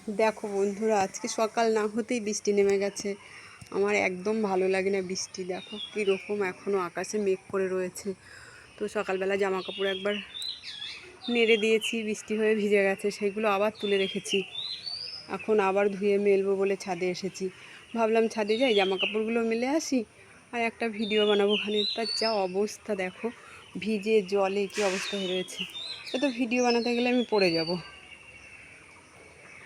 দেখো বন্ধুরা, আজকে সকাল না হতেই বৃষ্টি নেমে গেছে। আমার একদম ভালো লাগে না বৃষ্টি। দেখো কীরকম এখনও আকাশে মেঘ করে রয়েছে। তো সকালবেলা জামা কাপড় একবার নেড়ে দিয়েছি, বৃষ্টি হয়ে ভিজে গেছে, সেইগুলো আবার তুলে রেখেছি। এখন আবার ধুয়ে মেলবো বলে ছাদে এসেছি। ভাবলাম ছাদে যাই, জামা কাপড়গুলো মেলে আসি, আর একটা ভিডিও বানাবো ওখানে। তার যা অবস্থা দেখো, ভিজে জলে কী অবস্থা হয়ে রয়েছে। তো ভিডিও বানাতে গেলে আমি পড়ে যাব,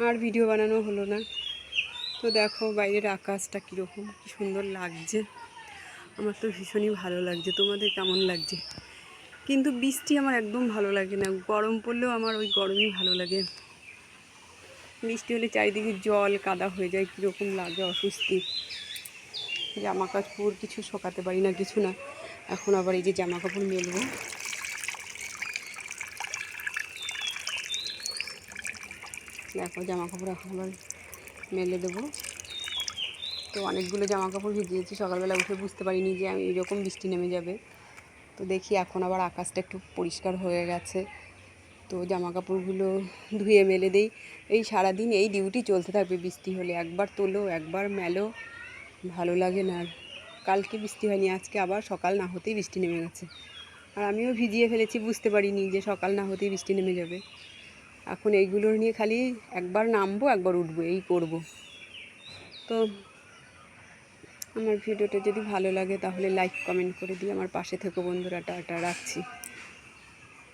আর ভিডিও বানানো হলো না। তো দেখো বাইরের আকাশটা কীরকম, কী সুন্দর লাগছে। আমার তো ভীষণই ভালো লাগছে। তোমাদের কেমন লাগছে? কিন্তু বৃষ্টি আমার একদম ভালো লাগে না। গরম পড়লেও আমার ওই গরমই ভালো লাগে। বৃষ্টি হলে চারিদিকে জল কাদা হয়ে যায়, কীরকম লাগে, অস্বস্তি। জামা কাপড় কিছু শোকাতে পারি না, কিছু না। এখন আবার এই যে জামা কাপড় মেলবো। দেখো জামা কাপড় এখন আবার মেলে দেবো। তো অনেকগুলো জামা কাপড় ভিজিয়েছি, সকালবেলা উঠে বুঝতে পারিনি যে আমি এইরকম বৃষ্টি নেমে যাবে। তো দেখি এখন আবার আকাশটা একটু পরিষ্কার হয়ে গেছে। তো জামা কাপড়গুলো ধুয়ে মেলে দেই। এই সারাদিন এই ডিউটি চলতে থাকবে। বৃষ্টি হলে একবার তোলো, একবার মেলো, ভালো লাগে না। আর কালকে বৃষ্টি হয়নি, আজকে আবার সকাল না হতেই বৃষ্টি নেমে গেছে। আর আমিও ভিজিয়ে ফেলেছি, বুঝতে পারিনি যে সকাল না হতেই বৃষ্টি নেমে যাবে। এখন এইগুলো নিয়ে খালি একবার নামবো একবার উঠবো, এই করব। তো আমার ভিডিওটা যদি ভালো লাগে তাহলে লাইক কমেন্ট করে দিয়ে আমার পাশে থেকো বন্ধুরা। টাটা, রাখছি।